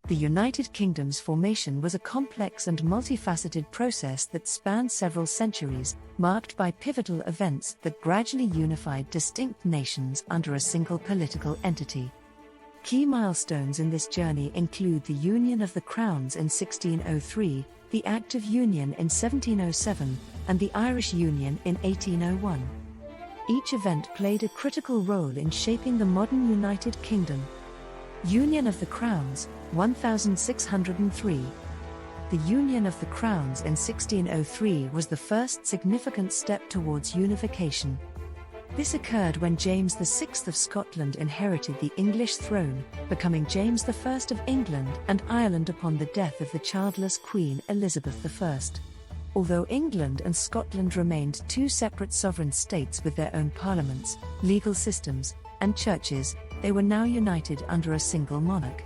The United Kingdom's formation was a complex and multifaceted process that spanned several centuries, marked by pivotal events that gradually unified distinct nations under a single political entity. Key milestones in this journey include the Union of the Crowns in 1603, the Act of Union in 1707, and the Irish Union in 1801. Each event played a critical role in shaping the modern United Kingdom. Union of the Crowns, 1603. The Union of the Crowns in 1603 was the first significant step towards unification. This occurred when James VI of Scotland inherited the English throne, becoming James I of England and Ireland upon the death of the childless Queen Elizabeth I. Although England and Scotland remained two separate sovereign states with their own parliaments, legal systems, and churches, they were now united under a single monarch.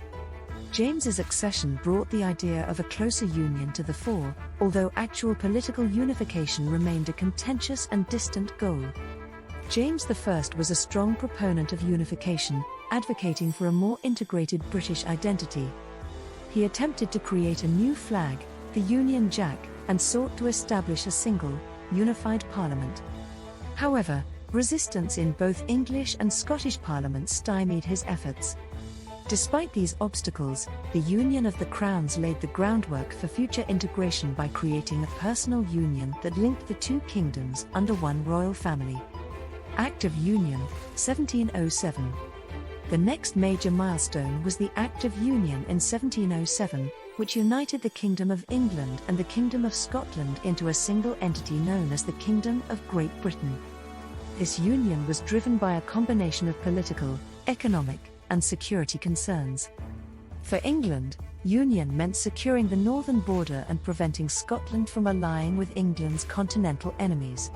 James's accession brought the idea of a closer union to the fore, although actual political unification remained a contentious and distant goal. James I was a strong proponent of unification, advocating for a more integrated British identity. He attempted to create a new flag, the Union Jack, and sought to establish a single, unified parliament. However, resistance in both English and Scottish parliaments stymied his efforts. Despite these obstacles, the Union of the Crowns laid the groundwork for future integration by creating a personal union that linked the two kingdoms under one royal family. Act of Union, 1707. The next major milestone was the Act of Union in 1707, which united the Kingdom of England and the Kingdom of Scotland into a single entity known as the Kingdom of Great Britain. This union was driven by a combination of political, economic, and security concerns. For England, union meant securing the northern border and preventing Scotland from allying with England's continental enemies.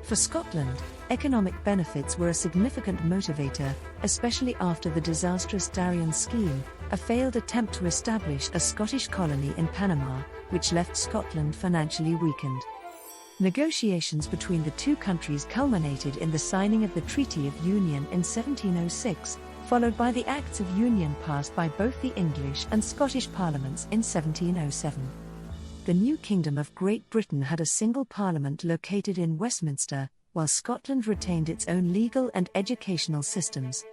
For Scotland, economic benefits were a significant motivator, especially after the disastrous Darien Scheme, a failed attempt to establish a Scottish colony in Panama, which left Scotland financially weakened. Negotiations between the two countries culminated in the signing of the Treaty of Union in 1706, followed by the Acts of Union passed by both the English and Scottish parliaments in 1707. The new Kingdom of Great Britain had a single parliament located in Westminster, while Scotland retained its own legal and educational systems.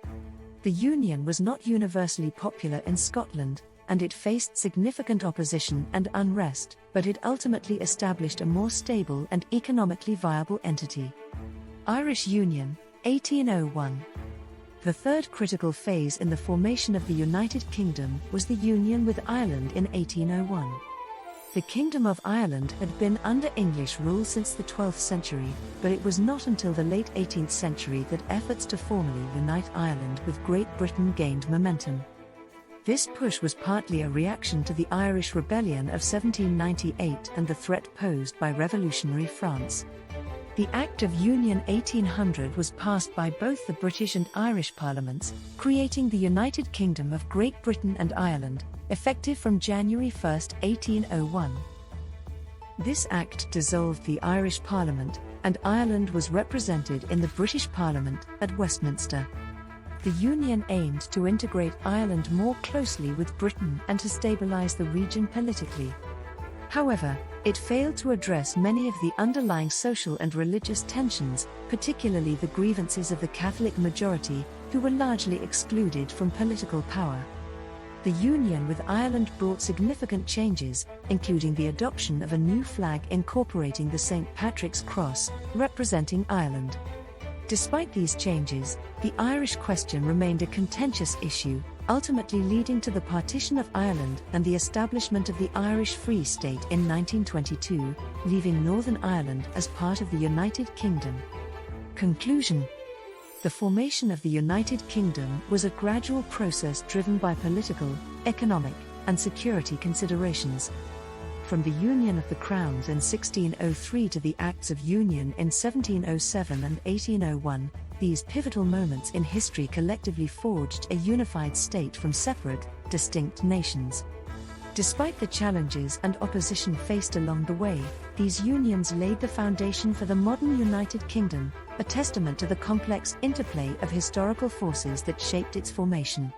The union was not universally popular in Scotland, and it faced significant opposition and unrest, but it ultimately established a more stable and economically viable entity. Irish Union, 1801. The third critical phase in the formation of the United Kingdom was the union with Ireland in 1801. The Kingdom of Ireland had been under English rule since the 12th century, but it was not until the late 18th century that efforts to formally unite Ireland with Great Britain gained momentum. This push was partly a reaction to the Irish Rebellion of 1798 and the threat posed by revolutionary France. The Act of Union 1800 was passed by both the British and Irish parliaments, creating the United Kingdom of Great Britain and Ireland, effective from January 1, 1801. This act dissolved the Irish Parliament, and Ireland was represented in the British Parliament at Westminster. The union aimed to integrate Ireland more closely with Britain and to stabilize the region politically. However, it failed to address many of the underlying social and religious tensions, particularly the grievances of the Catholic majority, who were largely excluded from political power. The union with Ireland brought significant changes, including the adoption of a new flag incorporating the St. Patrick's Cross, representing Ireland. Despite these changes, the Irish question remained a contentious issue, ultimately leading to the partition of Ireland and the establishment of the Irish Free State in 1922, leaving Northern Ireland as part of the United Kingdom. Conclusion: the formation of the United Kingdom was a gradual process driven by political, economic, and security considerations. From the Union of the Crowns in 1603 to the Acts of Union in 1707 and 1801, these pivotal moments in history collectively forged a unified state from separate, distinct nations. Despite the challenges and opposition faced along the way, these unions laid the foundation for the modern United Kingdom, a testament to the complex interplay of historical forces that shaped its formation.